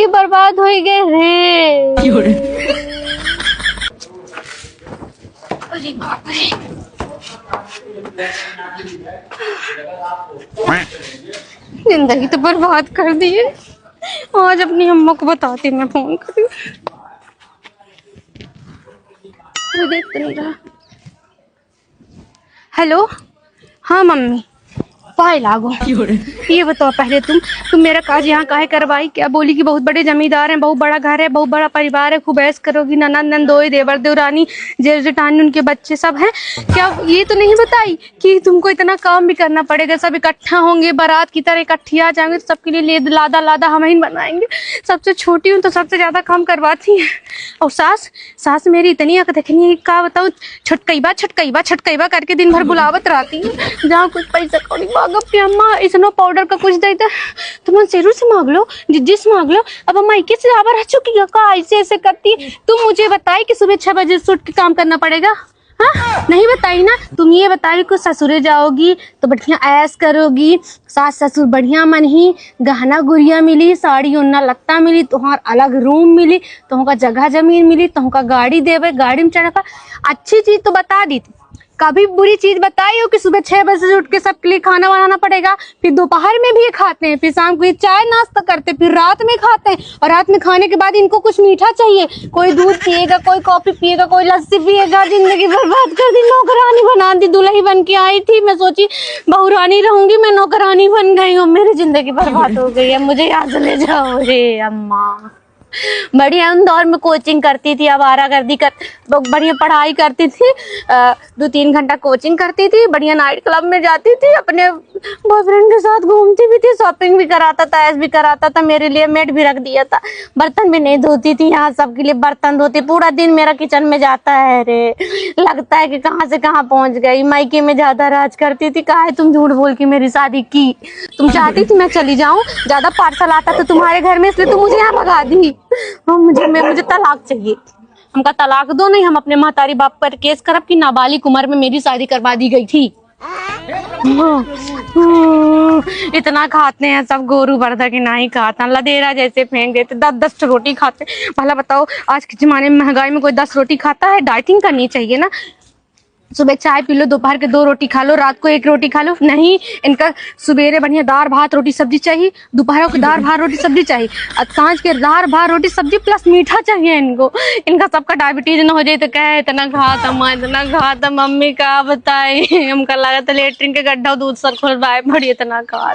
जिंदगी बर्बाद हो गए रे। अरे बाप रे, जिंदगी तो बर्बाद कर दी है। आज अपनी अम्मा को बताती, मैं फोन करूँ। देख तो नहीं रहा। हेलो, हाँ मम्मी, पाए लागो। ये बताओ पहले तुम मेरा काज यहाँ काहे करवाई? क्या बोली कि बहुत बड़े जमींदार हैं, बहुत बड़ा घर है, बहुत बड़ा परिवार है, खूब ऐश करोगी, ननद नंदोई देवर देवरानी जेठ जेठानी उनके बच्चे सब हैं। क्या ये तो नहीं बताई कि तुमको इतना काम भी करना पड़ेगा? सब इकट्ठा होंगे, बारात की तरह इकट्ठी आ जाएंगे, तो सबके लिए लादा लादा हम ही बनाएंगे। सबसे छोटी हूँ तो सबसे ज्यादा काम करवाती है। और सास मेरी इतनी अक देखनी है, क्या बताऊँ, छटकईबा करके दिन भर बुलावत रहती है। जहाँ कुछ पैसा कौड़ी मांगब अम्मा, इसनो पाउडर का कुछ देता तुम शेरू से मांग लो, जिज्जी से मांग लो। अब अम्मा इक्कीस से आवर चुकी का ऐसे ऐसे करती। तुम मुझे बताई कि सुबह 6 बजे से उठ के काम करना पड़ेगा? हाँ नहीं बताई ना। तुम ये बताई कि ससुरे जाओगी तो बढ़िया ऐश करोगी, सास ससुर बढ़िया मन ही, गहना गुड़िया मिली, साड़ी उन्ना लत्ता मिली, तुम्हार अलग रूम मिली, तुमका जगह जमीन मिली, तुमका गाड़ी देवे, गाड़ी में चढ़ा। अच्छी चीज तो बता दी, कभी बुरी चीज बताई हो कि सुबह 6 बजे से उठ के सबके लिए खाना बनाना पड़ेगा, फिर दोपहर में भी खाते हैं, फिर शाम को चाय नाश्ता करते, फिर रात में खाते हैं, और रात में खाने के बाद इनको कुछ मीठा चाहिए। कोई दूध पिएगा, कोई कॉफी पिएगा, कोई लस्सी पिएगा। जिंदगी बर्बाद कर दी, नौकरानी बना दी। दुल्ही बन के आई थी, मैं सोची बहुरानी रहूंगी, मैं नौकरानी बन गई हूँ। मेरी जिंदगी बर्बाद हो गई है, मुझे यहाँ से ले जाओ रे अम्मा। बढ़िया इंदौर में कोचिंग करती थी, आवारागर्दी कर बढ़िया पढ़ाई करती थी, 2-3 घंटा कोचिंग करती थी, बढ़िया नाइट क्लब में जाती थी, अपने बॉयफ्रेंड के साथ घूमती भी थी, शॉपिंग भी कराता था, ऐश भी कराता था, मेरे लिए मेड भी रख दिया था। बर्तन भी नहीं धोती थी, यहाँ सबके लिए बर्तन धोती। पूरा दिन मेरा किचन में जाता है रे, लगता है कि कहाँ से कहाँ पहुंच गई। मायके में ज्यादा राज करती थी। काहे तुम झूठ बोल के मेरी शादी की? तुम चाहती थी मैं चली जाऊं, ज्यादा पार्सल आता तो तुम्हारे घर में, इसलिए तुम मुझे यहाँ भगा दी। मुझे तलाक चाहिए। हमका तलाक दो, नहीं हम अपने महतारी बाप पर केस करब कि नाबालिग उम्र में मेरी शादी करवा दी गई थी। इतना खाते हैं सब, गोरू बर्दा की नहीं खाता, लदेरा जैसे फेंक देते। 10-10 रोटी खाते। भला बताओ आज के जमाने में महंगाई में कोई 10 रोटी खाता है? डाइटिंग करनी चाहिए ना। सुबह चाय पी लो, दोपहर के 2 रोटी खा लो, रात को 1 रोटी खा लो। नहीं, इनका सुबेरे बढ़िया दाल भात रोटी सब्जी चाहिए, दोपहर को दाल भात रोटी सब्जी चाहिए, और सांझ के दाल भात रोटी सब्जी प्लस मीठा चाहिए इनको। इनका सबका डायबिटीज न हो जाए तो क्या है, इतना खाता अम्मा, इतना खाता मम्मी, का बताई। हमका लगा था लेटरिन के गड्ढा दूध सर खुलवाए बड़ी, इतना खा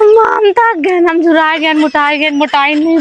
हम थक गए, हम झुरा गए, मोटाई नहीं।